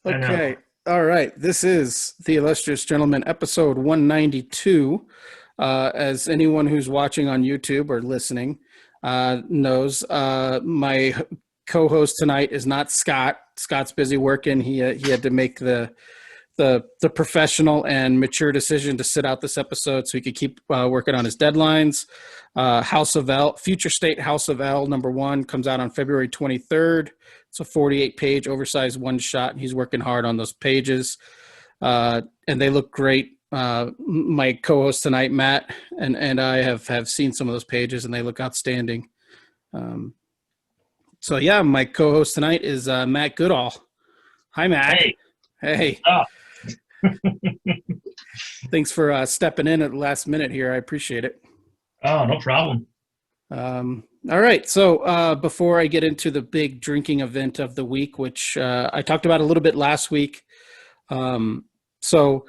I know. Okay. All right. This is the Illustrious Gentleman, episode 192. As anyone who's watching on YouTube or listening knows, my co-host tonight is not Scott. Scott's busy working. He had to make the professional and mature decision to sit out this episode so he could keep working on his deadlines. House of L, Future State House of L #1 comes out on February 23rd. It's a 48-page oversized one shot. He's working hard on those pages, and they look great. My co-host tonight, Matt, and I have seen some of those pages, and they look outstanding. Um, so yeah, my co-host tonight is Matt Goodall. Hi, Matt. Hey. Hey. Oh, Thanks for stepping in at the last minute here. I appreciate it. oh, no problem. All right. So before I get into the big drinking event of the week, which I talked about a little bit last week. So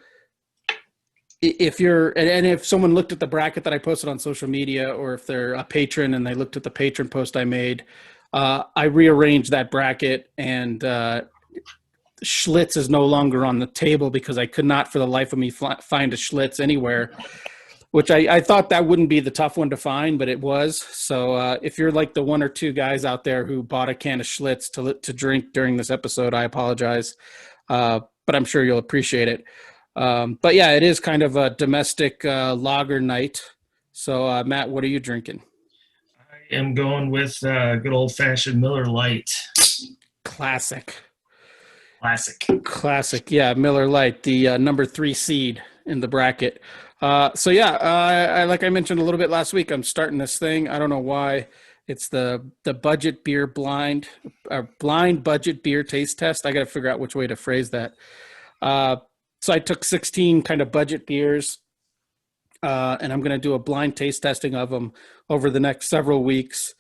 if you're, and if someone looked at the bracket that I posted on social media, or if they're a patron and they looked at the patron post I made, I rearranged that bracket, and Schlitz is no longer on the table because I could not for the life of me find a Schlitz anywhere, which I thought that wouldn't be the tough one to find, but it was. So if you're like the one or two guys out there who bought a can of Schlitz to drink during this episode, I apologize, but I'm sure you'll appreciate it. But yeah, it is kind of a domestic lager night. So Matt, what are you drinking? I am going with good old-fashioned Miller Lite. Classic. Classic. Yeah, Miller Lite, the number 3 seed in the bracket. So yeah, I like I mentioned a little bit last week, I'm starting this thing. I don't know why. It's the budget beer blind budget beer taste test. I got to figure out which way to phrase that. So I took 16 kind of budget beers, and I'm going to do a blind taste testing of them over the next several weeks,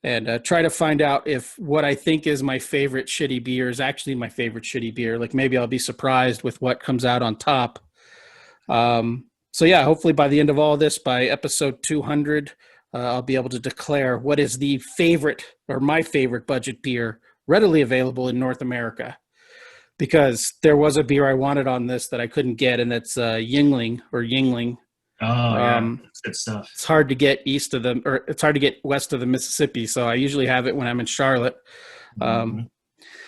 and try to find out if what I think is my favorite shitty beer is actually my favorite shitty beer. Like maybe I'll be surprised with what comes out on top. So yeah, hopefully by the end of all this, by episode 200, I'll be able to declare what is the favorite or my favorite budget beer readily available in North America. Because there was a beer I wanted on this that I couldn't get, and that's Yingling or Yingling. Oh, yeah. That's good stuff. It's hard to get east of them, or it's hard to get west of the Mississippi. So I usually have it when I'm in Charlotte. Mm-hmm.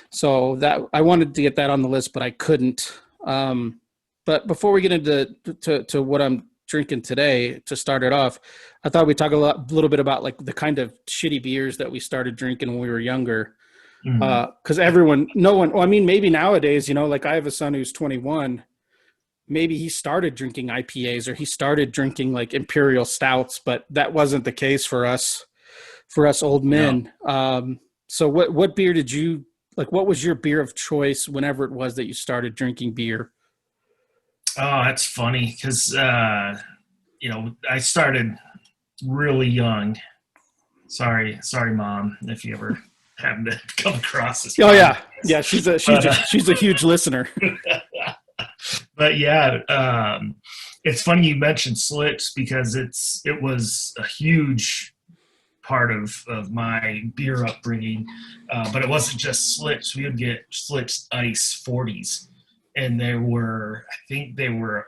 So that I wanted to get that on the list, but I couldn't. But before we get into what I'm drinking today, to start it off, I thought we'd talk a little bit about like the kind of shitty beers that we started drinking when we were younger. Because maybe nowadays, like I have a son who's 21. Maybe he started drinking IPAs or he started drinking like imperial stouts, but that wasn't the case for us old men. No. So what beer did you like? What was your beer of choice whenever it was that you started drinking beer? Oh, that's funny because, I started really young. Sorry, Mom, if you ever happen to come across this. Oh, yeah. Yeah, she's a huge listener. But yeah, it's funny you mentioned Schlitz because it was a huge part of my beer upbringing. But it wasn't just Schlitz. We would get Schlitz Ice 40s. And I think they were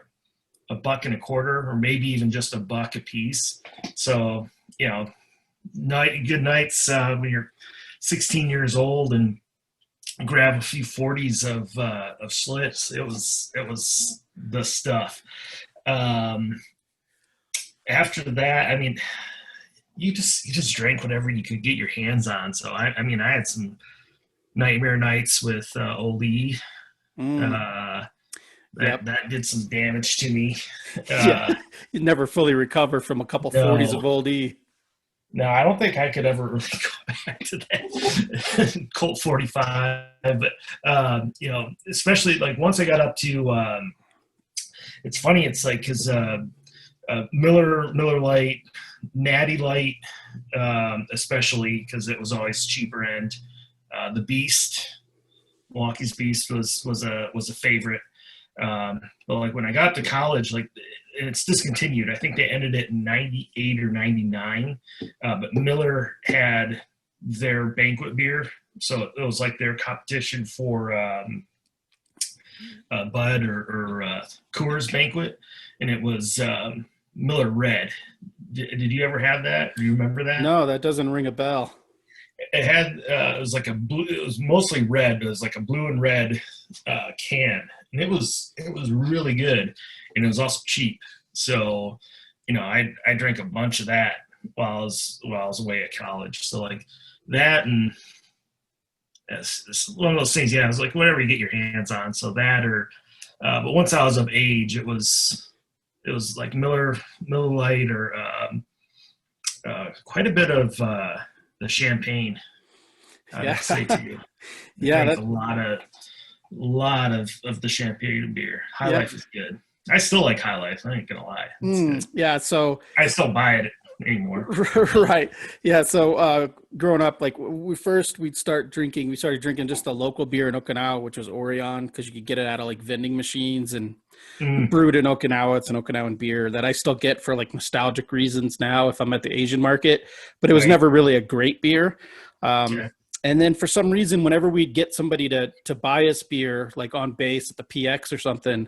$1.25, or maybe even just $1 a piece. So, good nights when you're 16 years old and grab a few 40s of Schlitz. It was the stuff. After that, I mean, you just drank whatever you could get your hands on. So I had some nightmare nights with Oli. That did some damage to me. Yeah, you never fully recover from a couple 40s of Old E. No, I don't think I could ever really go back to that Colt 45. But especially like once I got up to, it's funny. It's like because Miller Lite, Natty Light, especially because it was always cheaper, and the Beast. Milwaukee's Beast was a favorite, but like when I got to college, like it's discontinued. I think they ended it in '98 or '99. But Miller had their banquet beer, so it was like their competition for Bud or Coors Banquet, and it was Miller Red. Did you ever have that? Do you remember that? No, that doesn't ring a bell. It had it was like a blue. It was mostly red. But it was like a blue and red can, and it was really good, and it was also cheap. So, I drank a bunch of that while I was away at college. So like that, and it's one of those things. Yeah, it was like whatever you get your hands on. So that or, but once I was of age, it was like Miller Lite or quite a bit of the champagne. I Yeah. would say to you, I Yeah, drank a lot of the champagne beer. High yeah. Life is good. I still like High Life. I ain't gonna lie, it's good. Yeah, so I still buy it anymore. right. Yeah, so growing up, like we'd start drinking, we started drinking just a local beer in Okinawa, which was Orion, because you could get it out of like vending machines and Mm, brewed in Okinawa. It's an Okinawan beer that I still get for like nostalgic reasons now if I'm at the Asian market, but it was right. never really a great beer. Um, Okay. and then for some reason, whenever we'd get somebody to buy us beer, like on base at the PX or something,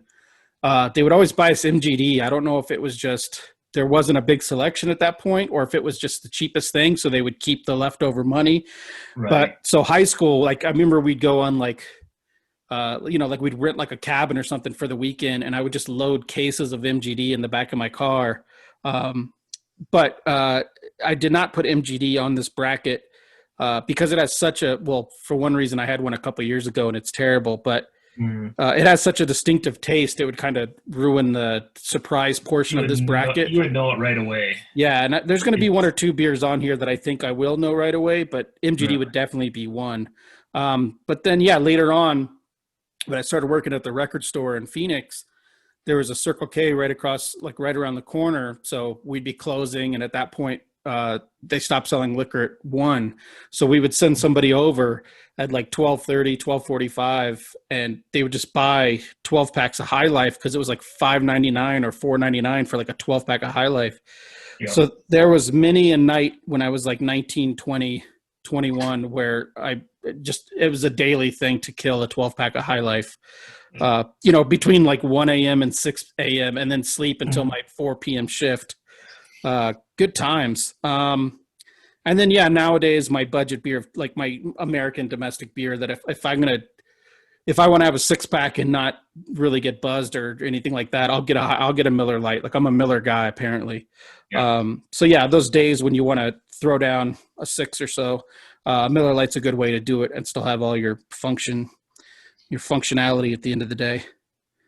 they would always buy us MGD. I don't know if it was just there wasn't a big selection at that point, or if it was just the cheapest thing, so they would keep the leftover money. Right. But so high school, like I remember we'd go on like like we'd rent like a cabin or something for the weekend, and I would just load cases of MGD in the back of my car. Um, but I did not put MGD on this bracket because it has such a well. For one reason, I had one a couple of years ago, and it's terrible. But Mm. it has such a distinctive taste; it would kind of ruin the surprise portion You of would this know, bracket. you would know it right away. Yeah, and there's going to be one It's or two beers on here that I think I will know right away, but MGD really would definitely be one. But then, yeah, later on, when I started working at the record store in Phoenix, there was a Circle K right across, like right around the corner. So we'd be closing, and at that point, they stopped selling liquor at 1. So we would send somebody over at like 12:30, 12:45, and they would just buy 12 packs of High Life because it was like $5.99 or $4.99 for like a 12 pack of High Life. yeah. So there was many a night when I was like 19, 20, 21, where it was a daily thing to kill a 12 pack of High Life, between like 1 a.m. and 6 a.m. and then sleep until Mhm. my 4 p.m. shift. Good times. And then, yeah, nowadays my budget beer, like my American domestic beer, that if I want to have a 6 pack and not really get buzzed or anything like that, I'll get a Miller Lite. Like I'm a Miller guy apparently. Yeah. So yeah, those days when you want to throw down a 6 or so, Miller Lite's a good way to do it and still have all your functionality at the end of the day.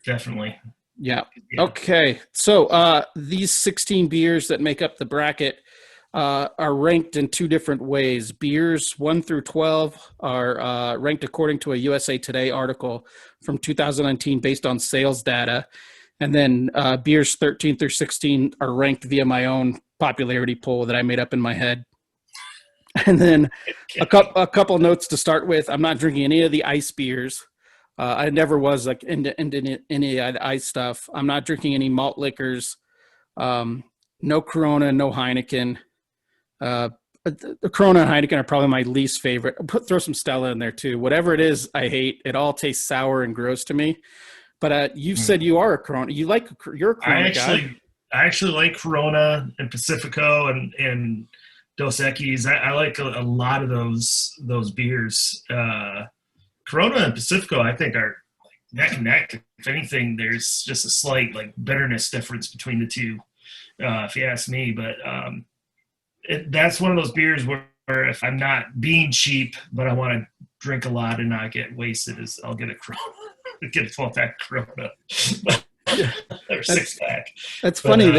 Definitely. Yeah. Yeah. Okay. So these 16 beers that make up the bracket are ranked in 2 different ways. Beers 1 through 12 are ranked according to a USA Today article from 2019 based on sales data. And then beers 13 through 16 are ranked via my own popularity poll that I made up in my head. And then Okay. a couple notes to start with. I'm not drinking any of the ice beers. I never was like into any of the ice stuff. I'm not drinking any malt liquors. No Corona, no Heineken. The Corona and Heineken are probably my least favorite. Throw some Stella in there too. Whatever it is, I hate. It all tastes sour and gross to me. But you've Mm. said you are a Corona. You're a I Corona guy. actually, I actually like Corona and Pacifico and Dos Equis. I like a lot of those beers. Corona and Pacifico, I think, are neck and neck. If anything, there's just a slight like bitterness difference between the two, if you ask me. But that's one of those beers where if I'm not being cheap, but I want to drink a lot and not get wasted, is I'll get a Corona, get a 12 pack Corona Yeah, or that's 6 pack. that's But funny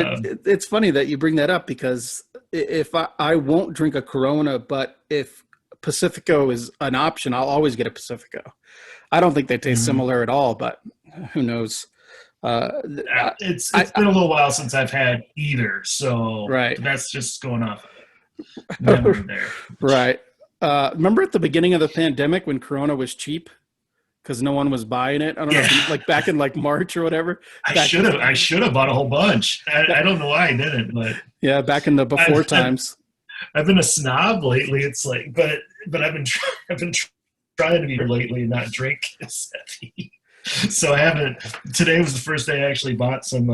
it's funny that you bring that up because if I won't drink a Corona, but if Pacifico is an option, I'll always get a Pacifico. I don't think they taste mhm. similar at all, but who knows? Uh, It's been a little while since I've had either, so right, that's just going off memory there. right. Remember at the beginning of the pandemic when Corona was cheap because no one was buying it? I don't know, Yeah, if like back in like March or whatever. I Back, should have. I should have bought a whole bunch. I back don't know why I didn't, but yeah, back in the before I've, I've times. I've been a snob lately. It's like, but I've been trying to be lately and not drink as heavy. So I haven't. Today was the first day I actually bought some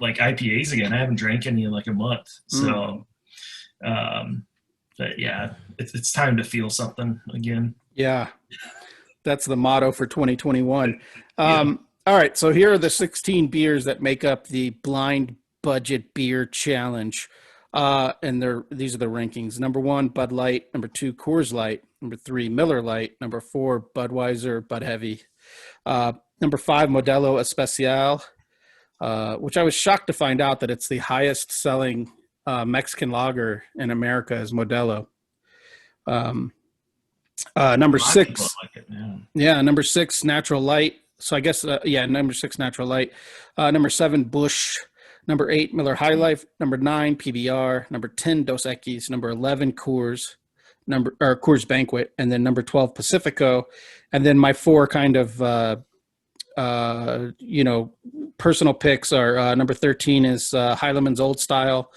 like IPAs again. I haven't drank any in like a month. Mm, So, but yeah, it's time to feel something again. yeah, that's the motto for 2021. Yeah. All right, so here are the 16 beers that make up the blind budget beer challenge. And these are the rankings. Number one, Bud Light. Number two, Coors Light. Number three, Miller Light. Number four, Budweiser, Bud Heavy. Number five, Modelo Especial, which I was shocked to find out that it's the highest selling Mexican lager in America is Modelo. Um, Number A lot of people six, like it. Yeah. yeah, number six, Natural Light. So I guess, yeah, number six, Natural Light. Number seven, Bush. Number eight, Miller High Life. Number nine, PBR. Number 10, Dos Equis. Number 11, Coors. Coors Banquet. And then number 12, Pacifico. And then my four kind of, personal picks are number 13 is Heileman's Old Style.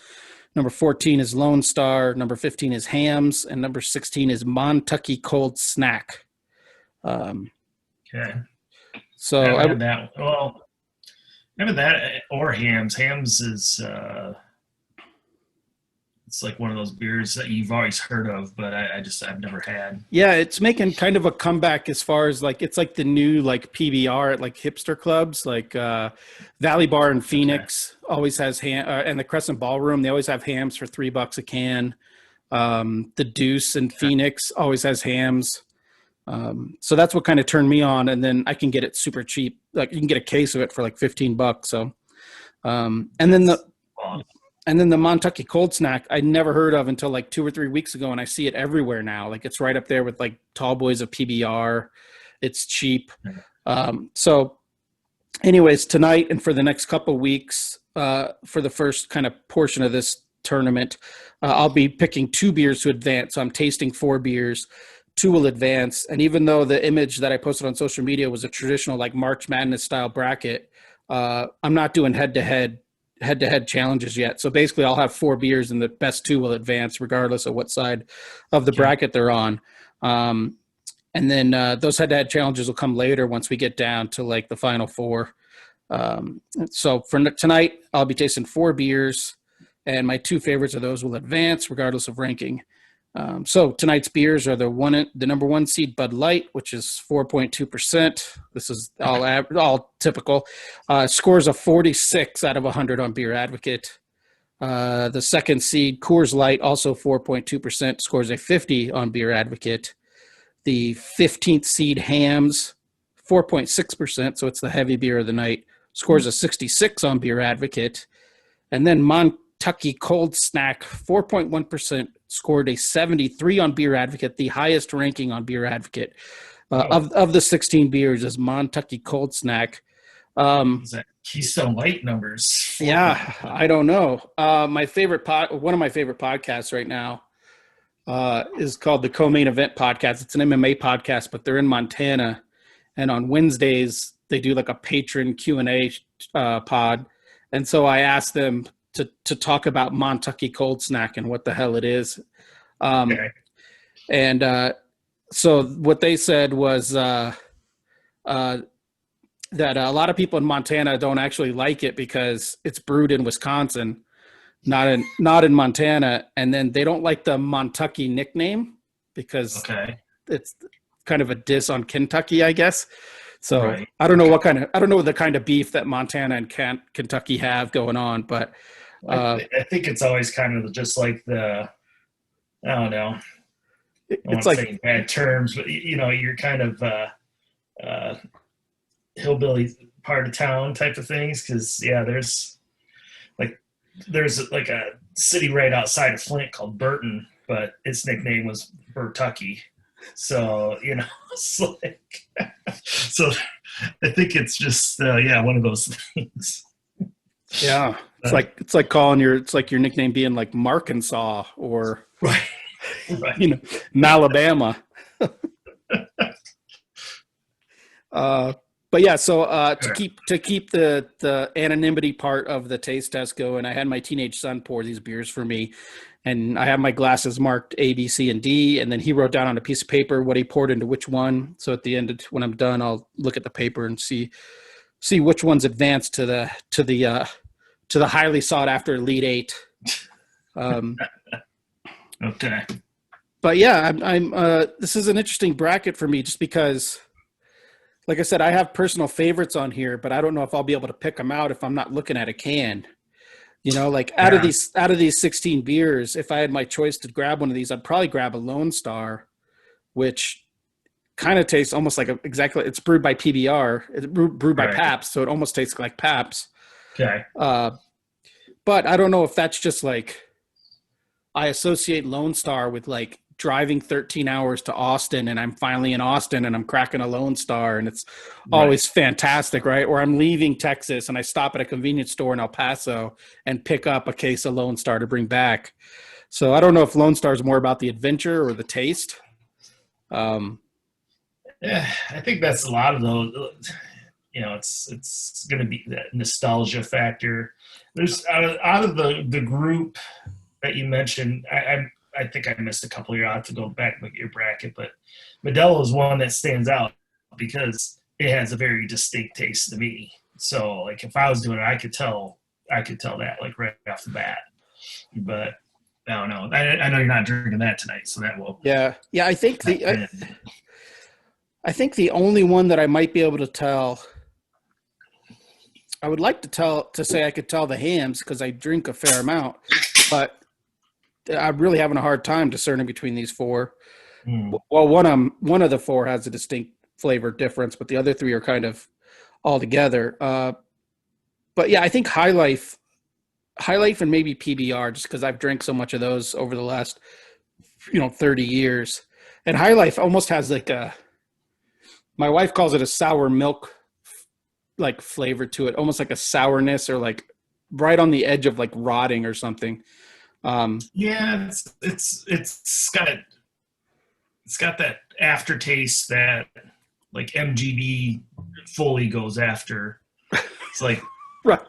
Number 14 is Lone Star. Number 15 is Hams. And number 16 is Montucky Cold Snack. Okay. I So haven't had that. Well, I haven't that or Hams. Hams is it's like one of those beers that you've always heard of, but I've never had. yeah, it's making kind of a comeback as far as like it's like the new like PBR at like hipster clubs, like Valley Bar in Okay. Phoenix always has and the Crescent Ballroom, they always have Hams for $3 a can. The Deuce in Phoenix always has Hams. So that's what kind of turned me on, and then I can get it super cheap. Like you can get a case of it for like $15. So, and then That's the fun. and then the Montucky Cold Snack I never heard of until like 2 or 3 weeks ago, and I see it everywhere now. Like it's right up there with like Tall Boys of PBR. It's cheap. So, anyways, tonight and for the next couple weeks, for the first kind of portion of this tournament, I'll be picking two beers to advance. So I'm tasting four beers. Two will advance. And even though the image that I posted on social media was a traditional like March Madness style bracket, I'm not doing head-to-head challenges yet. So basically, I'll have four beers, and the best two will advance, regardless of what side of the Okay. bracket they're on. And then those head-to-head challenges will come later once we get down to like the final four. So for tonight, I'll be tasting four beers, and my two favorites of those will advance, regardless of ranking. So tonight's beers are the number one seed Bud Light, which is 4.2%. This is all typical. Scores a 46 out of 100 on Beer Advocate. The second seed Coors Light, also 4.2%, scores a 50 on Beer Advocate. The 15th seed Hams, 4.6%, so it's the heavy beer of the night, scores a 66 on Beer Advocate. And then Montucky Cold Snack, 4.1%, scored a 73 on Beer Advocate, the highest ranking on Beer Advocate. Of the 16 beers is Montucky Cold Snack. Is that Keystone Light numbers? Yeah, I don't know. One of my favorite podcasts right now is called the Co-Main Event Podcast. It's an MMA podcast, but they're in Montana, and on Wednesdays they do like a patron Q&A pod. And so I asked them to talk about Montucky Cold Snack and what the hell it is. Okay. And so what they said was that a lot of people in Montana don't actually like it because it's brewed in Wisconsin, not in Montana. And then they don't like the Montucky nickname because Okay. it's kind of a diss on Kentucky, I guess. So Right. I don't know the kind of beef that Montana and Kentucky have going on, but I think it's always kind of just like I don't know. I don't want it's to like, say bad terms, but you're kind of hillbilly part of town type of things. Because yeah, there's like a city right outside of Flint called Burton, but its nickname was Burtucky. So it's like so. I think it's just one of those things. yeah, it's like your nickname being like Markinsaw or Right. Right. Malabama. But yeah, so to keep the anonymity part of the taste test going, I had my teenage son pour these beers for me, and I have my glasses marked A, B, C, and D, and then he wrote down on a piece of paper what he poured into which one. So at the end, when I'm done, I'll look at the paper and see which one's advanced to the highly sought after Elite Eight. Okay. But yeah, I'm this is an interesting bracket for me just because, like I said, I have personal favorites on here, but I don't know if I'll be able to pick them out if I'm not looking at a can. Like out of these 16 beers, if I had my choice to grab one of these, I'd probably grab a Lone Star, which kind of tastes almost like it's brewed by PBR, it's brewed by Pabst, so it almost tastes like Pabst. Okay. But I don't know if that's just like I associate Lone Star with like driving 13 hours to Austin, and I'm finally in Austin and I'm cracking a Lone Star, and it's always fantastic, right? Or I'm leaving Texas and I stop at a convenience store in El Paso and pick up a case of Lone Star to bring back. So I don't know if Lone Star is more about the adventure or the taste. Yeah, I think that's a lot of those. It's going to be that nostalgia factor. There's out of the group that you mentioned, I think I missed a couple of years. I have to go back and look at your bracket, but Modelo is one that stands out because it has a very distinct taste to me. So like if I was doing it, I could tell that like right off the bat. But I don't know. I know you're not drinking that tonight, so that will. Yeah. I think I think the only one that I might be able to tell, I would like to say I could tell the hams because I drink a fair amount, but I'm really having a hard time discerning between these four. Well, one of the four has a distinct flavor difference, but the other three are kind of all together. But yeah, I think High Life and maybe PBR, just because I've drank so much of those over the last 30 years. And High Life almost has like my wife calls it a sour milk like flavor to it, almost like a sourness or like right on the edge of like rotting or something. Yeah, it's got that aftertaste that like MGB fully goes after. It's like right.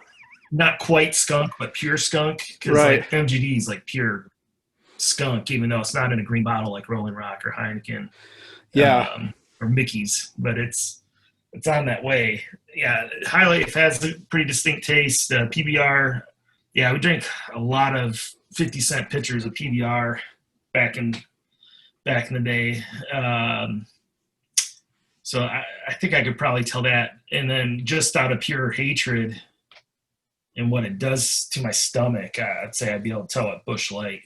Not quite skunk, but pure skunk. Because like MGD is like pure skunk, even though it's not in a green bottle like Rolling Rock or Heineken, or Mickey's, but it's on that way. Yeah, High Life has a pretty distinct taste. PBR, yeah, we drank a lot of 50-cent pitchers of PBR back in the day. So I think I could probably tell that. And then just out of pure hatred and what it does to my stomach, I'd say I'd be able to tell it Busch Light.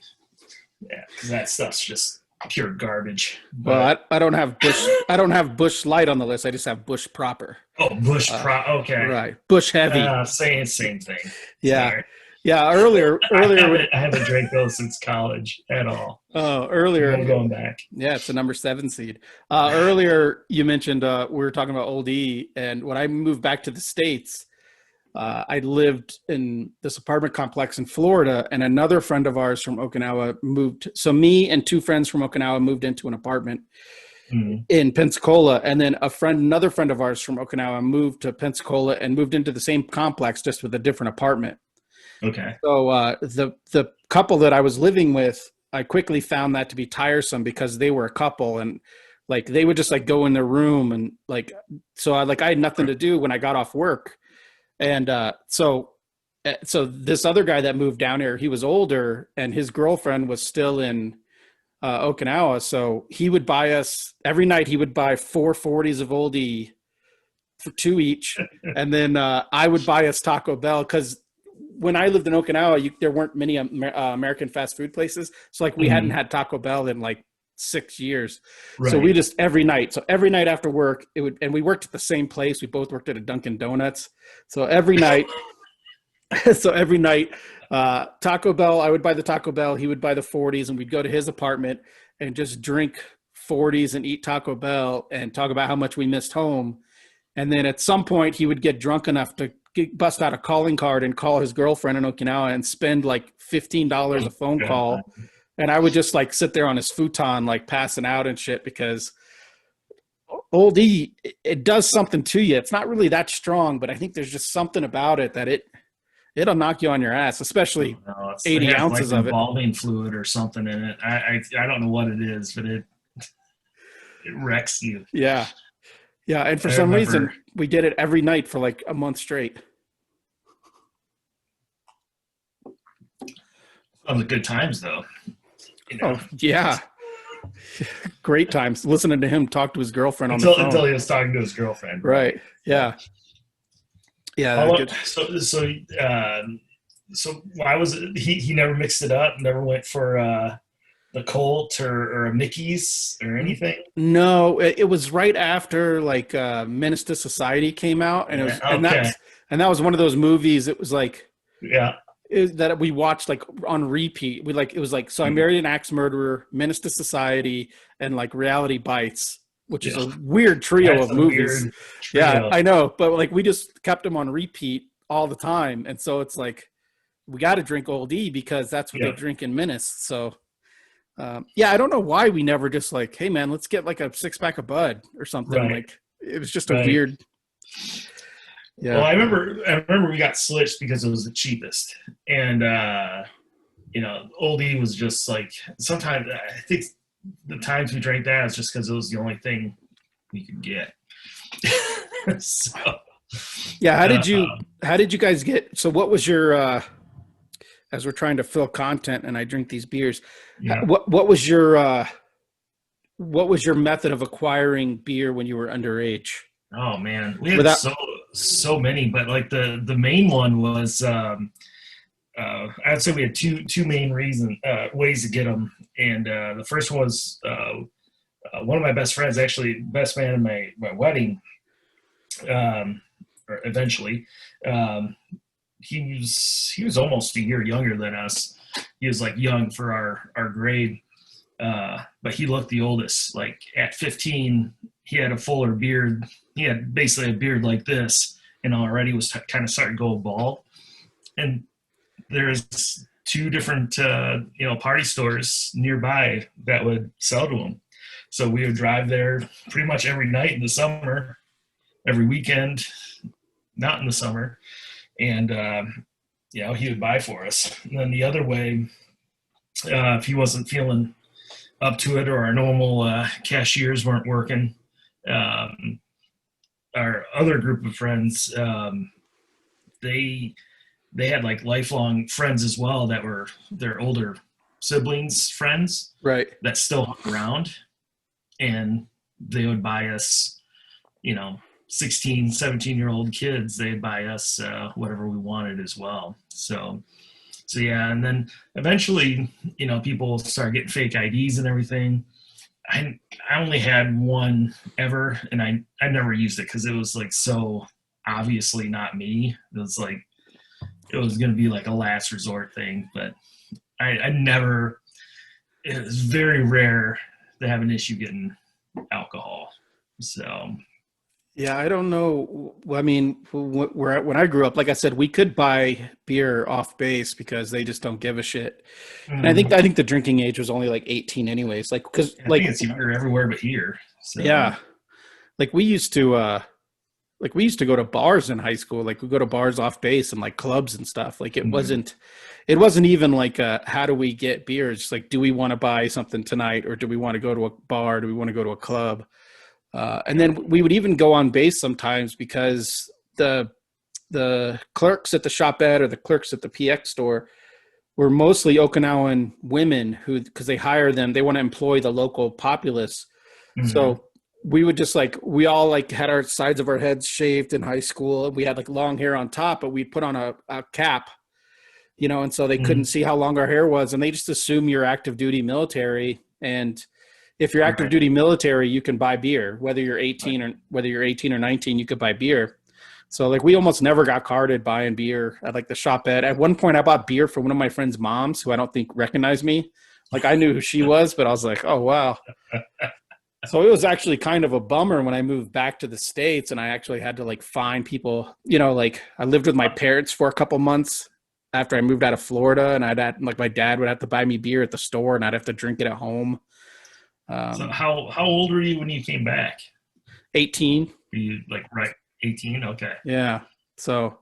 Yeah, because that stuff's just pure garbage. Well, I don't have Busch Light on the list. I just have Busch proper. Oh, Busch okay. Right. Busch Heavy. Same thing. Yeah. Sorry. Yeah, earlier. I haven't drank those since college at all. Oh, earlier. I'm going back. Yeah, it's a number 7 seed. Earlier, you mentioned we were talking about Old E, and when I moved back to the States, I lived in this apartment complex in Florida, and another friend of ours from Okinawa moved. So me and 2 friends from Okinawa moved into an apartment in Pensacola, and then another friend of ours from Okinawa moved to Pensacola and moved into the same complex, just with a different apartment. Okay. So the couple that I was living with, I quickly found that to be tiresome because they were a couple and like they would just like go in their room and like so I had nothing to do when I got off work. And so this other guy that moved down here, he was older and his girlfriend was still in Okinawa. So he would buy us every night. He would buy 4 40s of Old E for 2 each. And then I would buy us Taco Bell because when I lived in Okinawa, there weren't many American fast food places. So like we hadn't had Taco Bell in like 6 years. Right. So we just every night after work, and we worked at the same place. We both worked at a Dunkin' Donuts. So every night, Taco Bell, I would buy the Taco Bell. He would buy the 40s and we'd go to his apartment and just drink 40s and eat Taco Bell and talk about how much we missed home. And then at some point he would get drunk enough to bust out a calling card and call his girlfriend in Okinawa and spend like $15 a phone call. And I would just like sit there on his futon, like passing out and shit because Old E, it does something to you. It's not really that strong, but I think there's just something about it that it'll knock you on your ass, especially No, it 80 has like ounces of it. embalming fluid or something in it. I don't know what it is, but it wrecks you. Yeah. Yeah. And for I some remember reason, we did it every night for like a month straight. on the good times though. You know, Oh, yeah. Great times listening to him talk to his girlfriend on the until phone. he was talking to his girlfriend, right? Right. Yeah. Yeah. Yeah. How long, Good. so why was it he never mixed it up? Never went for the Colt or a Mickey's or anything? No, it was right after like Menace to Society came out, and it Yeah. was, Okay. and that was one of those movies. It was like Yeah. that we watched like on repeat. We like it was like So I Married an Axe Murderer, Menace to Society, and like Reality Bites, which is Yeah. a weird trio That's of a movies. weird Yeah, trio. I know, but like we just kept them on repeat all the time, and so it's like we got to drink Old E because that's what they Yeah. drink in Menace. So yeah, I don't know why we never just like, hey man, let's get like a 6 pack of Bud or something. Right. Like it was just a Right. weird, Well, yeah, I remember we got switched because it was the cheapest, and oldie was just like sometimes I think the times we drank that is just because it was the only thing we could get. So yeah. uh, How did you guys get? So what was your as we're trying to fill content and I drink these beers, yeah. what was your method of acquiring beer when you were underage? Oh man, we had Without so many, but like the main one was I'd say we had two main ways to get them, and the first one was one of my best friends, actually best man in my wedding, or eventually. Um, he was almost a year younger than us. He was like young for our grade, but he looked the oldest. Like at 15, he had a fuller beard. He had basically a beard like this, and already was kind of starting to go bald. And there's two different party stores nearby that would sell to him. So we would drive there pretty much every night in the summer, every weekend, not in the summer, and he would buy for us. And then the other way, if he wasn't feeling up to it or our normal cashiers weren't working, um, our other group of friends, they they had like lifelong friends as well that were their older siblings friends right. that still hung around, and they would buy us, 16, 17-year-old kids, they'd buy us whatever we wanted as well. So yeah, and then eventually, people start getting fake IDs and everything. I only had one ever, and I never used it because it was like so obviously not me. It was going to be like a last resort thing, but I never. It was very rare to have an issue getting alcohol. So Yeah, I don't know. I mean, when I grew up, like I said, we could buy beer off base because they just don't give a shit. And I think the drinking age was only like 18 anyways. Like because I think it's younger everywhere but here. So yeah, like we used to go to bars in high school. Like we go to bars off base and like clubs and stuff. Like it wasn't even like how do we get beer? It's just like, do we want to buy something tonight, or do we want to go to a bar? Do we want to go to a club? And then we would even go on base sometimes because the clerks at the shopette or the clerks at the PX store were mostly Okinawan women who, because they hire them, they want to employ the local populace. mhm. So we would just like, we all like had our sides of our heads shaved in high school. We had like long hair on top, but we'd put on a cap, and so they couldn't Mhm. see how long our hair was. And they just assume you're active duty military. And if you're active Right. duty military, you can buy beer, whether you're Right. 18 or 19, you could buy beer. So like we almost never got carded buying beer at like the shop at one point I bought beer for one of my friend's moms who I don't think recognized me. Like I knew who she was, but I was like, oh wow. So it was actually kind of a bummer when I moved back to the States and I actually had to like find people, like I lived with my parents for a couple months after I moved out of Florida, and like my dad would have to buy me beer at the store and I'd have to drink it at home. So Um, how old were you when you came back? 18. Were you like right 18? Okay. Yeah. So,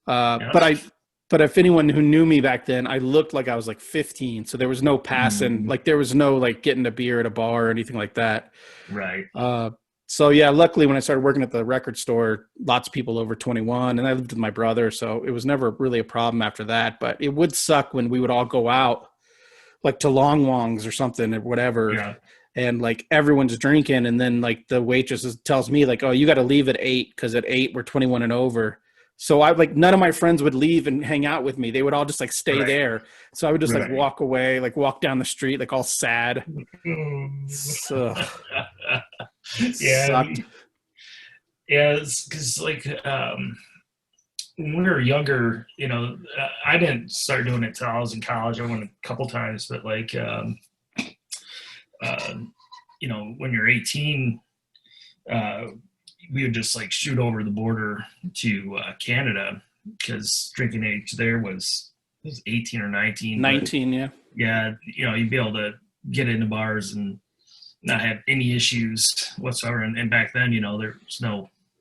Yeah, but but if anyone who knew me back then, I looked like I was like 15. So there was no passing, Mm, like there was no like getting a beer at a bar or anything like that. right. Uh, so yeah, luckily when I started working at the record store, lots of people over 21, and I lived with my brother, so it was never really a problem after that. But it would suck when we would all go out, like to Long Wongs or something or whatever, Yeah. and like everyone's drinking, and then like the waitress tells me like, "Oh, you got to leave at 8 because at 8 we're 21 and over." So I like none of my friends would leave and hang out with me. They would all just like stay Right. there. So I would just like Right. walk away, like walk down the street, like all sad. Mm. So it Yeah. sucked. Yeah. Because like when we were younger, I didn't start doing it till I was in college. I went a couple times, but like uh, when you're 18, uh, we would just like shoot over the border to Canada because drinking age there was 18 or 19. But 19, yeah. yeah, you'd be able to get into bars and not have any issues whatsoever. And back then, you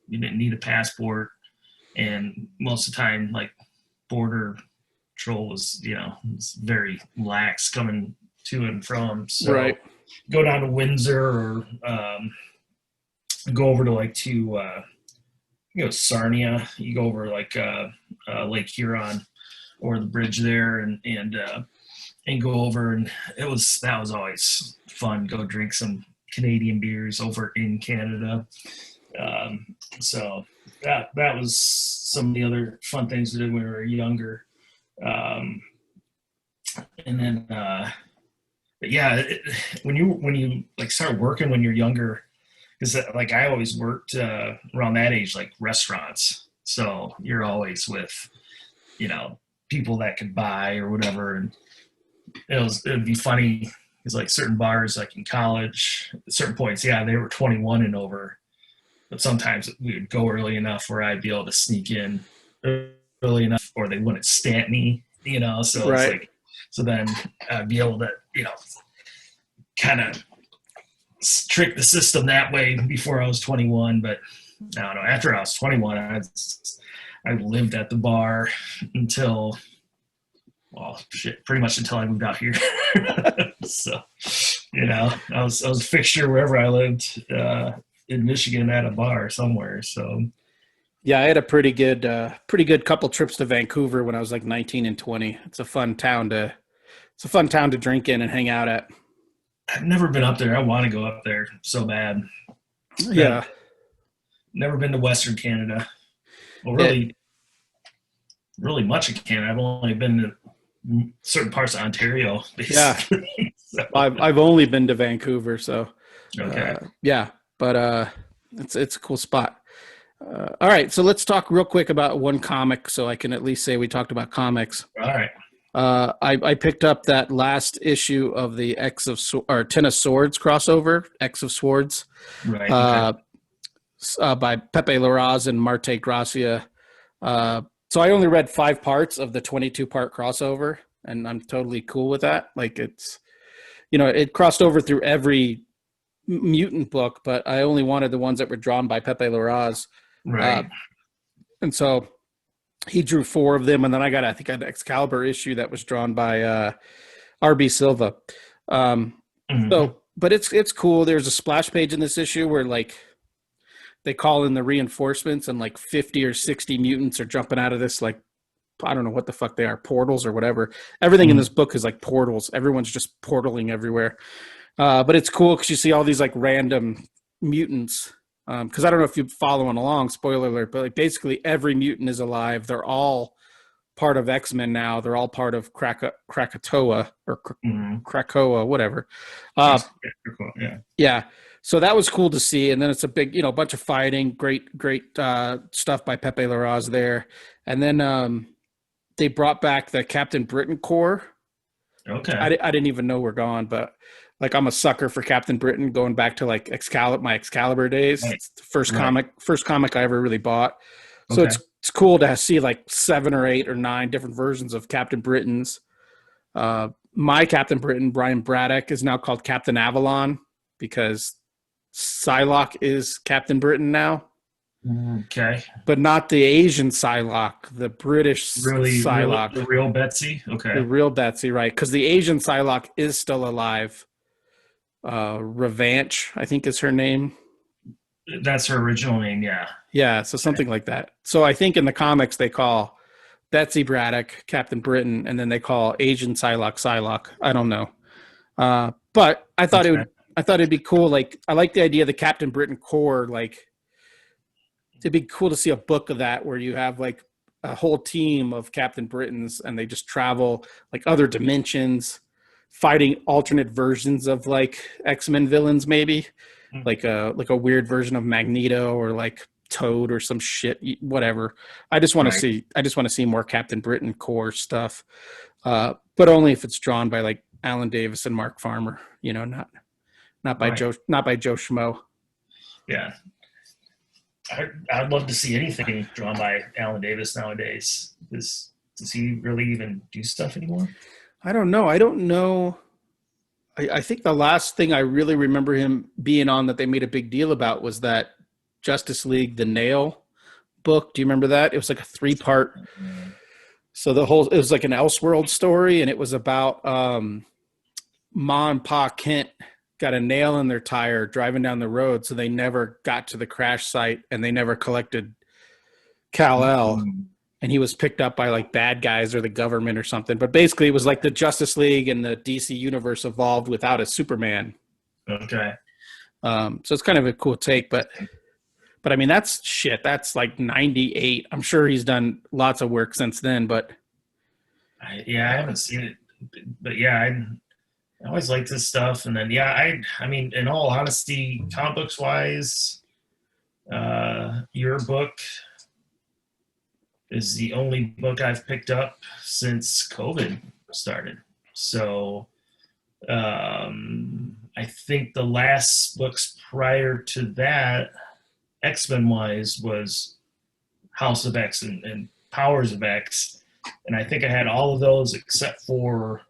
didn't need a passport. And most of the time, like border patrol was very lax coming to and from. So Right. go down to Windsor or go over to Sarnia. You go over like Lake Huron or the bridge there, and go over, and that was always fun. Go drink some Canadian beers over in Canada. So that was some of the other fun things we did when we were younger. Um, and then, but yeah, when you like start working when you're younger, because like I always worked around that age, like restaurants. So you're always with, people that could buy or whatever, and it'd be funny because like certain bars, like in college, at certain points, yeah, they were 21 and over, but sometimes we would go early enough where I'd be able to sneak in early enough, or they wouldn't stamp me, So it's Right. like, so then I'd be able to, kind of trick the system that way before I was 21. But I don't know. After I was 21, I lived at the bar until, well, shit, pretty much until I moved out here. So, I was a fixture wherever I lived in Michigan at a bar somewhere. So, Yeah, I had a pretty good couple trips to Vancouver when I was like 19 and 20. It's a fun town to drink in and hang out at. I've never been up there. I want to go up there so bad. Yeah. Never been to Western Canada. Well, Yeah. really, really much of Canada. I've only been to certain parts of Ontario, Yeah. basically. So, I've only been to Vancouver, so okay. yeah, but it's a cool spot. All right, so let's talk real quick about one comic, so I can at least say we talked about comics. All right. I picked up that last issue of the Ten of Swords crossover, X of Swords, Right. uh, Okay. by Pepe Larraz and Marte Gracia. So I only read 5 parts of the 22-part crossover, and I'm totally cool with that. Like it crossed over through every mutant book, but I only wanted the ones that were drawn by Pepe Larraz. Right. And so he drew 4 of them, and then I think an Excalibur issue that was drawn by R.B. Silva. Mm-hmm. But it's cool. There's a splash page in this issue where like they call in the reinforcements, and like 50 or 60 mutants are jumping out of this, like, I don't know what the fuck they are, portals or whatever. Everything in this book is like portals. Everyone's just portaling everywhere. But it's cool because you see all these like random mutants. Because I don't know if you're following along, spoiler alert, but like basically every mutant is alive. They're all part of X-Men now. They're all part of Krakatoa or Krakoa, whatever. Cool. Yeah. Yeah. So that was cool to see. And then it's a big, bunch of fighting, great stuff by Pepe Larraz there. And then they brought back the Captain Britain Corps. Okay. I didn't even know we're gone, but like I'm a sucker for Captain Britain, going back to like my Excalibur days. Right. It's the first comic I ever really bought. So Okay. it's cool to see like 7 or 8 or 9 different versions of Captain Britain's. My Captain Britain, Brian Braddock, is now called Captain Avalon because Psylocke is Captain Britain now. Okay. but not the Asian Psylocke, the British Really, Psylocke, the real Betsy. the Okay. real Betsy, right? Because the Asian Psylocke is still alive. Revanche, I think is her name. That's her original name. Yeah. Yeah, so something like that. So I think in the comics they call Betsy Braddock Captain Britain, and then they call Asian Psylocke Psylocke. I don't know, but Okay. I thought it'd be cool. Like I like the idea of the Captain Britain Corps. Like it'd be cool to see a book of that where you have like a whole team of Captain Britons and they just travel like other dimensions, fighting alternate versions of like X-Men villains, maybe like a weird version of Magneto or like Toad or some shit, whatever. Right. I just want to see more Captain Britain core stuff, but only if it's drawn by like Alan Davis and Mark Farmer. You know, Right. Not by Joe Schmo. Yeah. I'd love to see anything drawn by Alan Davis nowadays. Does he really even do stuff anymore? I don't know. I don't know. I think the last thing I really remember him being on that they made a big deal about was that Justice League the Nail book. Do you remember that? It was like a 3-part. So it was like an Elseworld story, and it was about Ma and Pa Kent got a nail in their tire driving down the road, so they never got to the crash site, and they never collected Kal-El, and he was picked up by like bad guys or the government or something. But basically, it was like the Justice League and the DC universe evolved without a Superman. Okay. So it's kind of a cool take, but I mean that's shit. That's like '98. I'm sure he's done lots of work since then, but Yeah, I haven't seen it, but yeah, I always liked this stuff. And then yeah, I mean, in all honesty, comic books wise, your book is the only book I've picked up since COVID started. So I think the last books prior to that, X-Men wise, was House of X and Powers of X. And I think I had all of those except for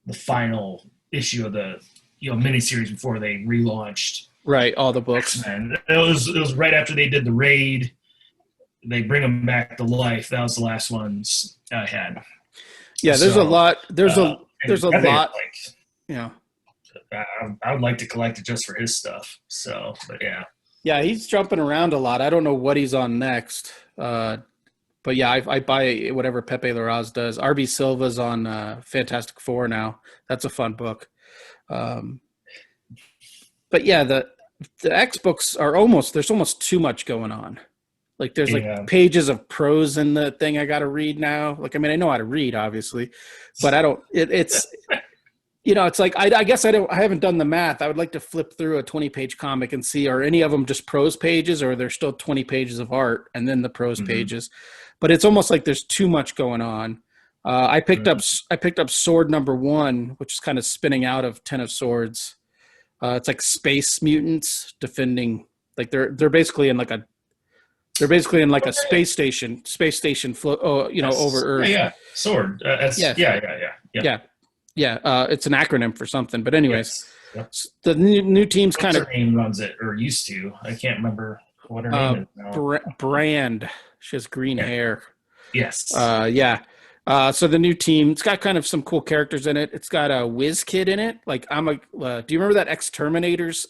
the final issue of the miniseries before they relaunched right, all the books. X-Men. It was right after they did the raid. They bring them back to life. That was the last ones I had. Yeah, there's a So lot. There's a lot. like, Yeah, I would like to collect it just for his stuff. So, but yeah. yeah, he's jumping around a lot. I don't know what he's on next. But yeah, I buy whatever Pepe Larraz does. RB Silva's on Fantastic Four now. That's a fun book. But yeah, the X books are there's almost too much going on. Like there's Yeah. like pages of prose in the thing I got to read now. Like I mean, I know how to read, obviously, but I don't. It's it's like I guess I haven't done the math. I would like to flip through a 20-page comic and see are any of them just prose pages or are there still 20 pages of art and then the prose pages. But it's almost like there's too much going on. I picked up Sword number 1, which is kind of spinning out of Ten of Swords. It's like space mutants defending, like they're basically in like a space station over Earth. Yeah. Sword. Yes. Yeah. It's an acronym for something, but anyways, Yes. Yep. the new team's kind of her name runs it or used to. I can't remember what her name is now. Brand. She has green hair. Yes. So the new team, it's got kind of some cool characters in it. It's got a Whiz Kid in it. Like do you remember that Exterminators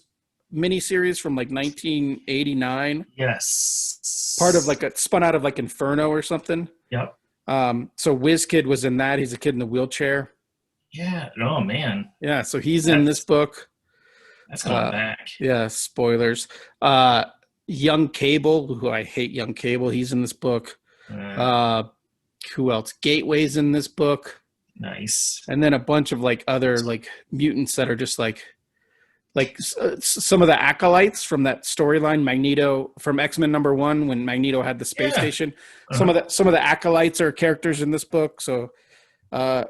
miniseries from like 1989? Yes. Part of like spun out of like Inferno or something. Yep. So Whiz Kid was in that. He's a kid in the wheelchair. Yeah. Oh man. Yeah. So he's in this book. That's going back. Yeah. Spoilers. Young Cable, who I hate Young Cable. He's in this book. Who else? Gateway's in this book. Nice. And then a bunch of like other like mutants that are just like some of the acolytes from that storyline, Magneto from X-Men number 1 when Magneto had the space station. Some of the acolytes are characters in this book. So because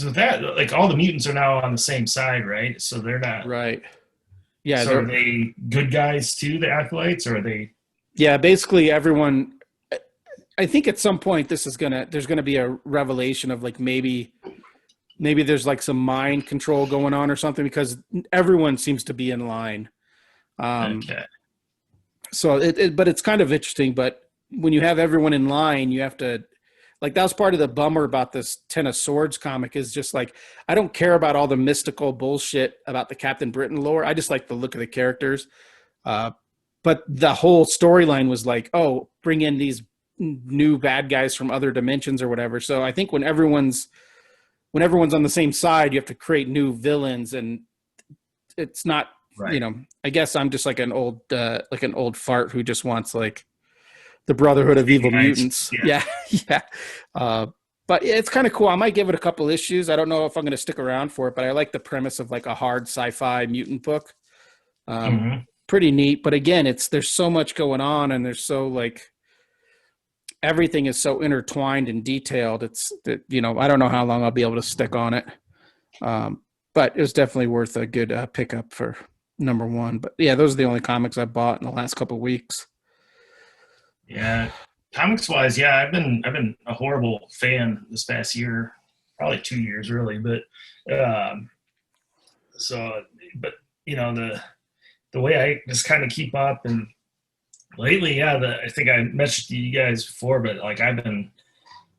with that, like all the mutants are now on the same side, right? So they're not right. Yeah. So are they good guys too, the acolytes, or are they? Yeah, basically everyone. I think at some point there's gonna be a revelation of like maybe there's like some mind control going on or something because everyone seems to be in line. Okay. So but it's kind of interesting. But when you have everyone in line, you have to, like, that was part of the bummer about this Ten of Swords comic, is just like, I don't care about all the mystical bullshit about the Captain Britain lore. I just like the look of the characters. Uh, but the whole storyline was like, oh, bring in these new bad guys from other dimensions or whatever. So I think when everyone's on the same side, you have to create new villains, and it's not, Right. I guess I'm just like an old fart who just wants like the Brotherhood of Evil Guys, Mutants. yeah. Yeah, yeah. But it's kind of cool. I might give it a couple issues. I don't know if I'm going to stick around for it, but I like the premise of like a hard sci-fi mutant book. Hmm. Pretty neat. But again, there's so much going on, and there's so like everything is so intertwined and detailed. It's that, I don't know how long I'll be able to stick on it. But it was definitely worth a good pickup for number one. But yeah, those are the only comics I bought in the last couple of weeks. Yeah. Comics wise, yeah, I've been a horrible fan this past year, probably 2 years really, but um, so but the way I just kind of keep up and lately, yeah, I think I mentioned to you guys before, but like I've been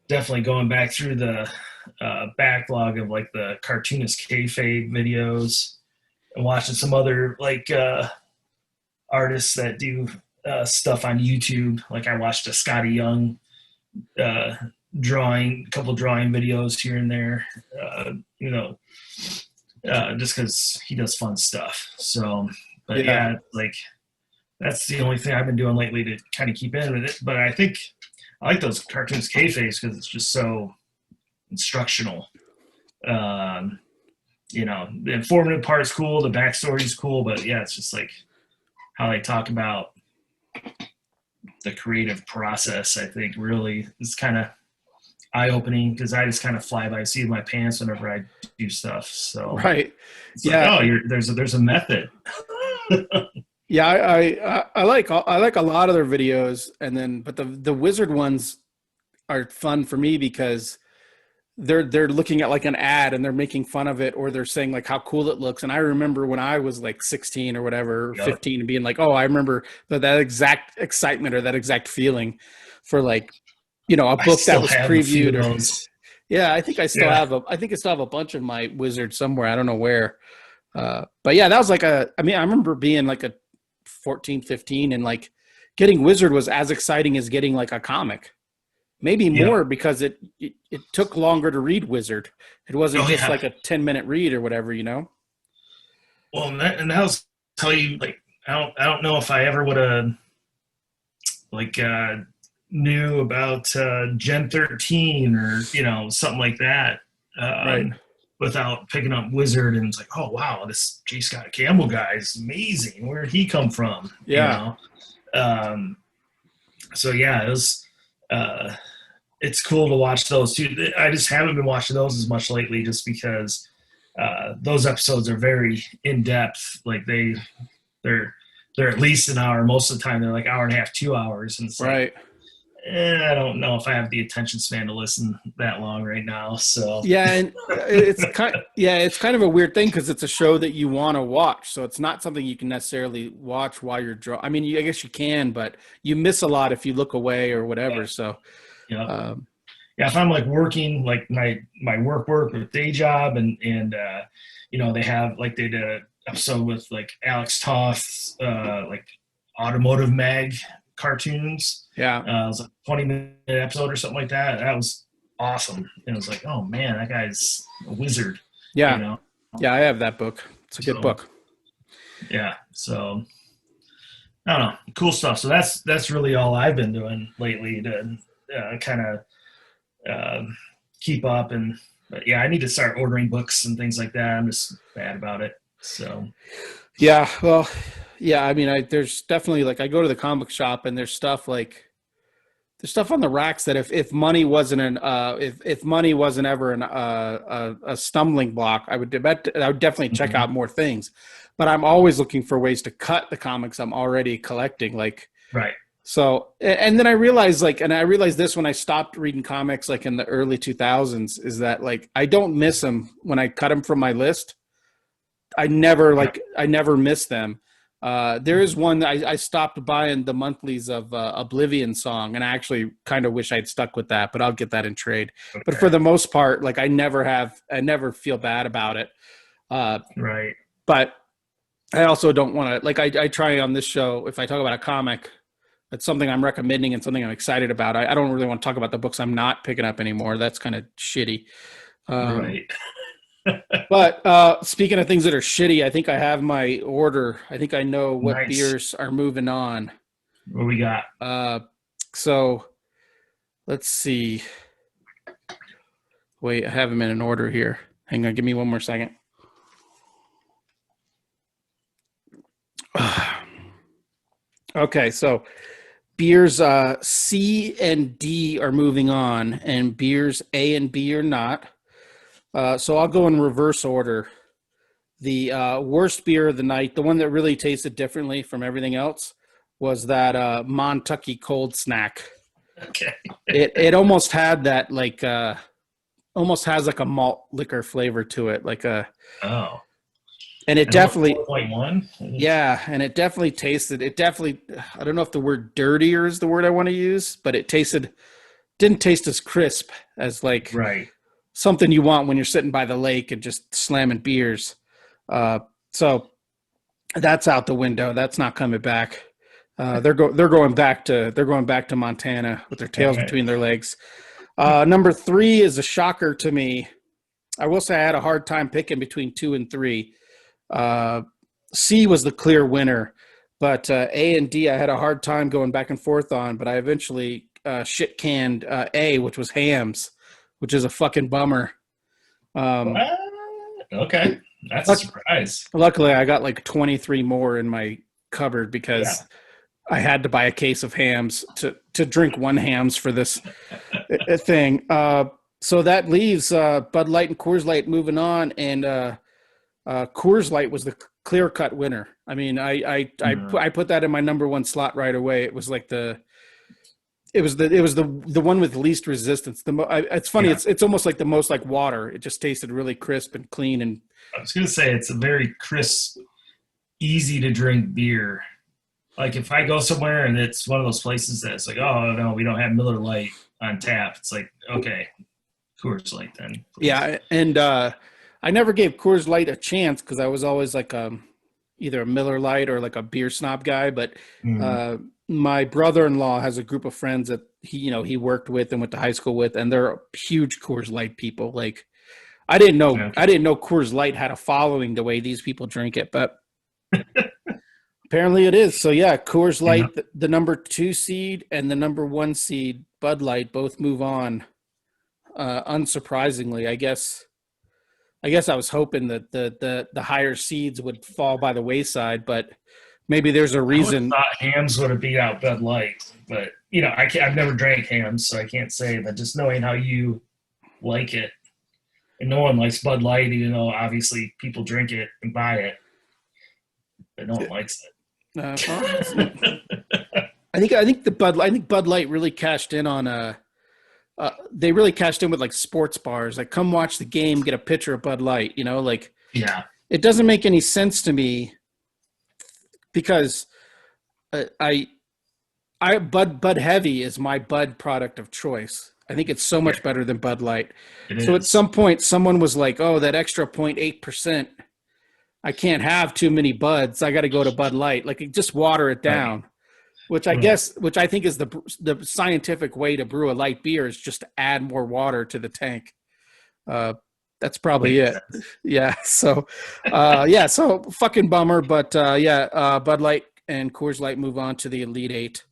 definitely going back through the backlog of like the cartoonist kayfabe videos and watching some other like artists that do stuff on YouTube. Like I watched a Scotty Young uh, a couple drawing videos here and there. Uh, you know, just because he does fun stuff. So, but Yeah. yeah, like that's the only thing I've been doing lately to kind of keep in with it. But I think I like those cartoons kayfabe because it's just so instructional. Um, the informative part is cool, the backstory is cool, but yeah, it's just like how they talk about the creative process. I think really is kind of eye opening because I just kind of fly by the seat of my pants whenever I do stuff. So Right. it's like, Yeah. oh, there's a method. Yeah. I like a lot of their videos, but the wizard ones are fun for me because they're looking at like an ad and they're making fun of it, or they're saying like how cool it looks. And I remember when I was like 16 or whatever, or Yep. 15, and being like, oh, I remember that exact excitement or that exact feeling for like, a I book that still was have a few previewed. of Or those. yeah, Yeah. I think I still have a bunch of my wizards somewhere. I don't know where. But yeah, that was like I remember being like a 14, 15, and like getting wizard was as exciting as getting like a comic. Maybe Yep. more because it took longer to read Wizard. It wasn't Oh just yeah. like a 10-minute read or whatever. Well, and that was tell you like I don't know if I ever would have like knew about Gen 13 or something like that Right. without picking up Wizard, and it's like, oh wow, this J. Scott Campbell guy is amazing. Where did he come from? Yeah. Um, so yeah, uh, it's cool to watch those too. I just haven't been watching those as much lately, just because those episodes are very in depth. Like they're they're at least an hour. Most of the time, they're like hour and a half, 2 hours, and it's like Right. I don't know if I have the attention span to listen that long right now. So Yeah, and it's kind of a weird thing because it's a show that you want to watch, so it's not something you can necessarily watch while you're I mean, I guess you can, but you miss a lot if you look away or whatever. So, yeah, um, yeah. If I'm like working, like my work with day job, and they have like they did an episode with like Alex Toth's like automotive mag cartoons. yeah, It was a 20-minute episode or something like that. That was awesome. And it was like, oh man, that guy's a wizard, you yeah, know. yeah. I have that book. It's a good So book. yeah, so I don't know, cool stuff. So that's really all I've been doing lately to kind of keep up. And but yeah, I need to start ordering books and things like that. I'm just bad about it. So Yeah, well, yeah. I mean, there's definitely like I go to the comic shop and there's stuff on the racks that if money wasn't if money wasn't ever a stumbling block, I would definitely check mhm. out more things. But I'm always looking for ways to cut the comics I'm already collecting. Like Right, so, and then I realized and I realized this when I stopped reading comics like in the early 2000s, is that like I don't miss them when I cut them from my list. I never yeah, I never miss them. There is one that I stopped buying the monthlies of Oblivion Song, and I actually kind of wish I'd stuck with that, but I'll get that in trade. Okay. But for the most part, like I never feel bad about it. Right. But I also don't want to, like I try on this show, if I talk about a comic, that's something I'm recommending and something I'm excited about. I don't really want to talk about the books I'm not picking up anymore. That's kind of shitty. Right. But speaking of things that are shitty, I think I have my order. I think I know what Nice. beers are moving on. What we got? So let's see. Wait, I have them in an order here. Hang on, give me one more second. Okay, so beers C and D are moving on, and beers A and B are not. So I'll go in reverse order. The worst beer of the night, the one that really tasted differently from everything else, was that Montucky Cold Snack. Okay. It almost had that like almost has like a malt liquor flavor to it, like a and it definitely 4.1. Yeah, and it definitely tasted. It definitely, I don't know if the word dirtier is the word I want to use, but it didn't taste as crisp as like Right. something you want when you're sitting by the lake and just slamming beers. So that's out the window. That's not coming back. They're going back to Montana with their tails between their legs. Number 3 is a shocker to me. I will say I had a hard time picking between 2 and 3. C was the clear winner, but A and D I had a hard time going back and forth on, but I eventually shit canned A, which was Hams, which is a fucking bummer. Okay, that's a surprise. Luckily, I got like 23 more in my cupboard because I had to buy a case of Hams to drink one Hams for this thing. So that leaves Bud Light and Coors Light moving on, and Coors Light was the clear-cut winner. I mean, I put that in my number 1 slot right away. It was like the one with least resistance. It's funny. Yeah. It's almost like the most like water. It just tasted really crisp and clean. And I was gonna say it's a very crisp, easy to drink beer. Like if I go somewhere and it's one of those places that's like, oh no, we don't have Miller Lite on tap. It's like, okay, Coors Light then. Please. Yeah, and I never gave Coors Light a chance because I was always like either a Miller Lite or like a beer snob guy. But my brother-in-law has a group of friends that he worked with and went to high school with, and they're huge Coors Light people. Like I didn't know Coors Light had a following the way these people drink it, but apparently it is. So yeah, Coors Light, the number 2 seed and the number 1 seed, Bud Light, both move on. Unsurprisingly, I guess I was hoping that the higher seeds would fall by the wayside, but maybe there's a reason. I thought Hams would have beat out Bud Light, but I've never drank Hams, so I can't say. But just knowing how you like it, and no one likes Bud Light, even though obviously people drink it and buy it, but no one likes it. I think Bud Light really cashed in on they really cashed in with like sports bars, like come watch the game, get a pitcher of Bud Light, like it doesn't make any sense to me because Bud Heavy is my Bud product of choice. I think it's so much better than Bud Light. So at some point someone was like, oh, that extra 0.8%, I can't have too many Buds. I got to go to Bud Light. Like just water it down. Right. Which I think is the scientific way to brew a light beer is just to add more water to the tank. That's probably it. Yeah. So, so fucking bummer, but Bud Light and Coors Light move on to the Elite 8.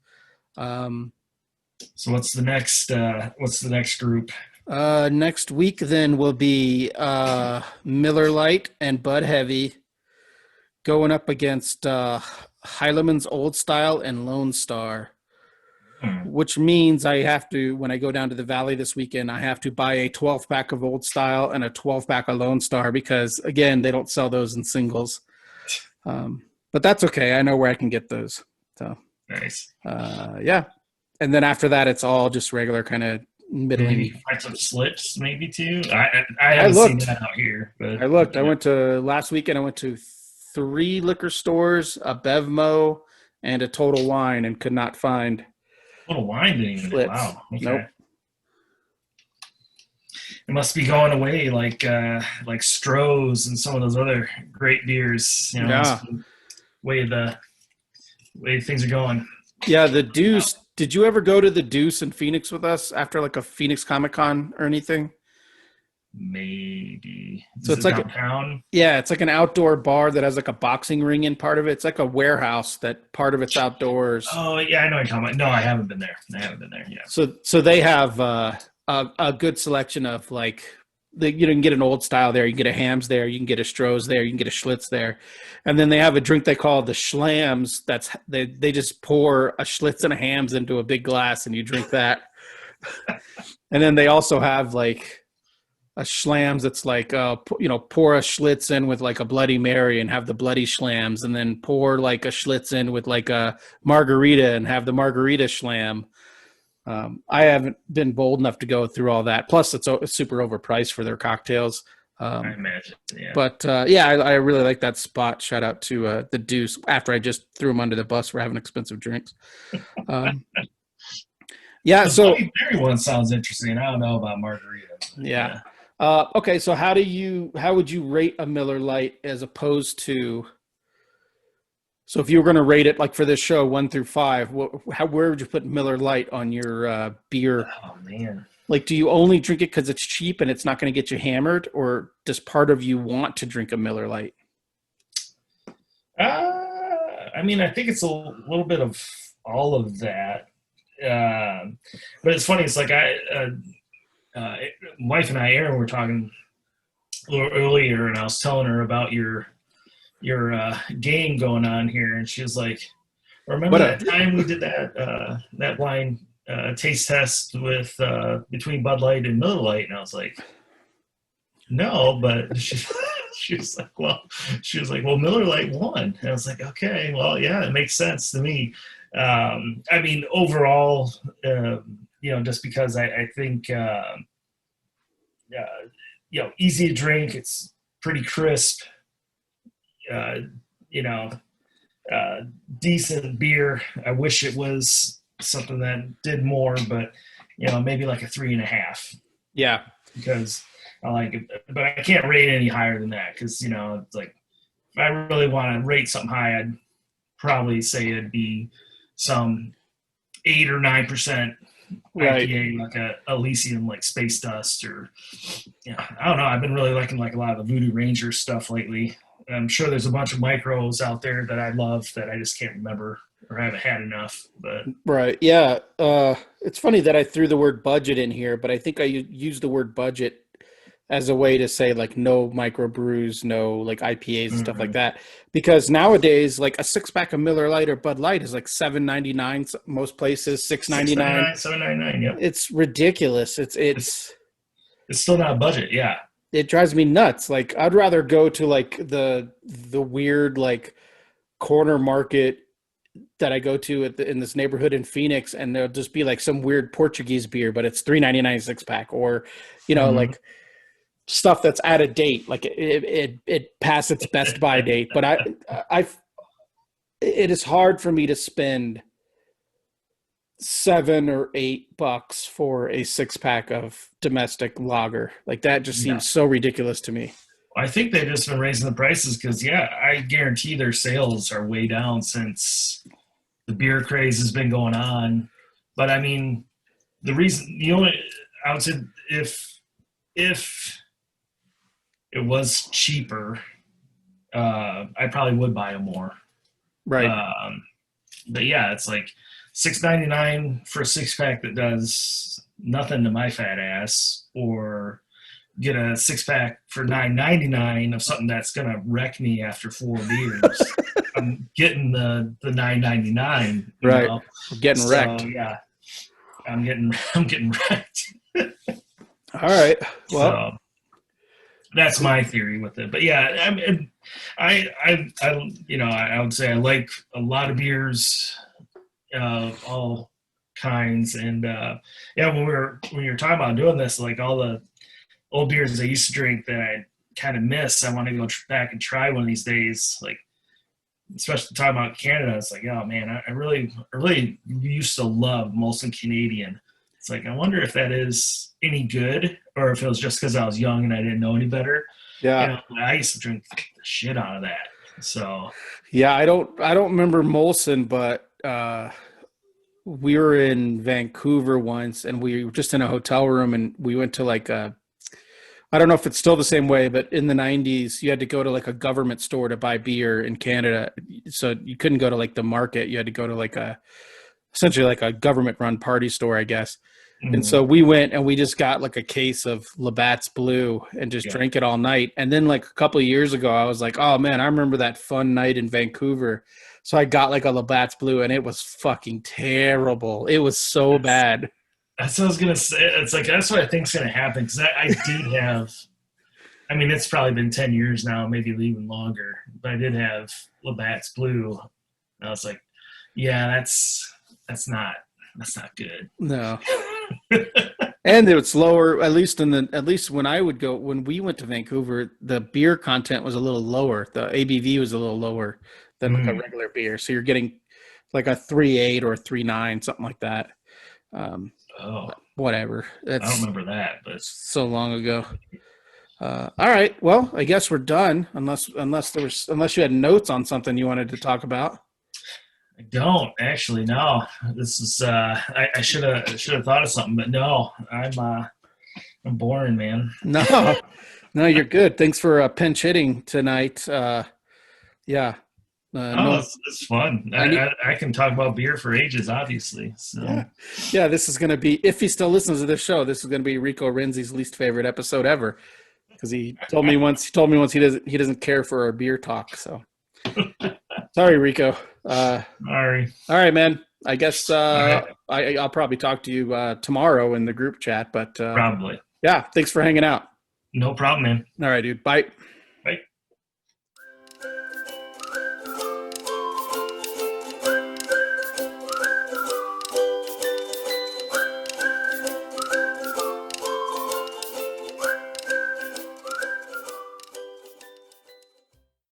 So what's the next group? Next week then will be Miller Lite and Bud Heavy going up against Heileman's Old Style and Lone Star, which means I have to, when I go down to the Valley this weekend, I have to buy a 12-pack of Old Style and a 12-pack of Lone Star because, again, they don't sell those in singles. But that's okay. I know where I can get those. So nice. Yeah. And then after that, it's all just regular kind of middling. Maybe find some slips, maybe too. I haven't seen that out here. But I looked. I went to last weekend. I went to 3 liquor stores, a Bevmo, and a Total Wine, and could not find Total Wine didn't even. Schlitz. Wow. Okay. Nope. It must be going away like Stroh's and some of those other great beers. You know, Yeah. it's the way things are going. Yeah, the Deuce. Did you ever go to the Deuce in Phoenix with us after like a Phoenix Comic Con or anything? Maybe So is it's it like downtown? yeah, it's like an outdoor bar that has like a boxing ring in part of it. It's like a warehouse that part of it's outdoors. Oh yeah, I know what you're talking about. No, I haven't been there. I haven't been there. Yeah. So they have a good selection of like you can get an old style there, you can get a Hams there, you can get a Stroh's there, you can get a Schlitz there, and then they have a drink they call the Schlams. That's they just pour a Schlitz and a Hams into a big glass and you drink that. And then they also have like a Schlams that's like pour a Schlitz in with like a Bloody Mary and have the Bloody Schlams, and then pour like a Schlitz in with like a margarita and have the margarita Schlam. I haven't been bold enough to go through all that. Plus, it's super overpriced for their cocktails. I imagine. Yeah. But yeah, I really like that spot. Shout out to the Deuce. After I just threw them under the bus for having expensive drinks. Yeah. The So Bloody Mary one sounds interesting. I don't know about margarita. yeah. Okay. So how would you rate a Miller Lite as opposed to? So if you were going to rate it like for this show 1 through 5, where would you put Miller Lite on your beer? Oh man. Like, do you only drink it because it's cheap and it's not going to get you hammered, or does part of you want to drink a Miller Lite? I mean, I think it's a little bit of all of that. But it's funny. It's like wife and I, Erin, were talking a little earlier, and I was telling her about your game going on here, and she was like, "Remember that time we did that blind taste test with between Bud Light and Miller Lite?" And I was like, "No," but she was like, "Well, Miller Lite won." And I was like, "Okay, well, yeah, it makes sense to me." I mean, overall, just because I think easy to drink, it's pretty crisp. Decent beer. I wish it was something that did more, but maybe like a 3.5. Yeah, because I like it, but I can't rate any higher than that because it's like if I really want to rate something high, I'd probably say it'd be some 8 or 9% right. IPA, like a Elysium, like Space Dust, or I don't know. I've been really liking like a lot of the Voodoo Ranger stuff lately. I'm sure there's a bunch of micros out there that I love that I just can't remember or haven't had enough. But right, yeah. It's funny that I threw the word budget in here, but I think I used the word budget as a way to say like no microbrews, no like IPAs and stuff like that. Because nowadays, like a 6-pack of Miller Lite or Bud Light is like $7.99 most places, $6.99, $7.99. Yep. It's ridiculous. It's still not budget. Yeah. It drives me nuts. Like I'd rather go to like the weird like corner market that I go to in this neighborhood in Phoenix, and there'll just be like some weird Portuguese beer, but it's $3.99 6-pack, or like stuff that's out of date, like it passed its best by date. But it is hard for me to spend $7 or $8 for a 6-pack of domestic lager. Like that just seems so ridiculous to me. I think they've just been raising the prices because, I guarantee their sales are way down since the beer craze has been going on. But I mean, I would say if it was cheaper, I probably would buy them more. Right. But yeah, it's like $6.99 for a 6-pack that does nothing to my fat ass, or get a 6-pack for $9.99 of something that's gonna wreck me after 4 beers. I'm getting the $9.99. Right. Getting wrecked. Yeah, I'm getting wrecked. All right. Well, so that's my theory with it. But yeah, I would say I like a lot of beers of all kinds, and when you're talking about doing this, like all the old beers I used to drink that kind of miss. I want to go back and try one of these days. Like, especially talking about Canada, it's like, oh man, I really used to love Molson Canadian. It's like, I wonder if that is any good, or if it was just because I was young and I didn't know any better. Yeah. I used to drink the shit out of that. So Yeah, I don't remember Molson, but we were in Vancouver once, and we were just in a hotel room, and we went to like a, I don't know if it's still the same way, but in the 90s, you had to go to like a government store to buy beer in Canada. So you couldn't go to like the market. You had to go to like essentially like a government run party store, I guess. And so we went and we just got like a case of Labatt's Blue and just drank it all night. And then like a couple of years ago, I was like, oh man, I remember that fun night in Vancouver. So I got like a Labatt's Blue, and it was fucking terrible. It was so bad. that's what I was gonna say. It's like that's what I think's gonna happen, because I did have. I mean, it's probably been 10 years now, maybe even longer. But I did have Labatt's Blue. And I was like, yeah, that's not good. No. And it was lower, at least when we went to Vancouver, the beer content was a little lower. The ABV was a little lower than like a regular beer. So you're getting like a 3.8 or a 3.9, something like that. Whatever. I don't remember that, but so long ago. All right. Well, I guess we're done. Unless you had notes on something you wanted to talk about. I don't actually. No, this is. I should have thought of something, but no, I'm boring, man. No, you're good. Thanks for pinch hitting tonight. Yeah. It's fun. I can talk about beer for ages, obviously. So yeah. This is going to be, if he still listens to this show, this is going to be Rico Renzi's least favorite episode ever, because he told me once he doesn't care for our beer talk. So sorry, Rico. Sorry. All right, man. I guess I'll probably talk to you tomorrow in the group chat, but probably. Yeah. Thanks for hanging out. No problem, man. All right, dude. Bye.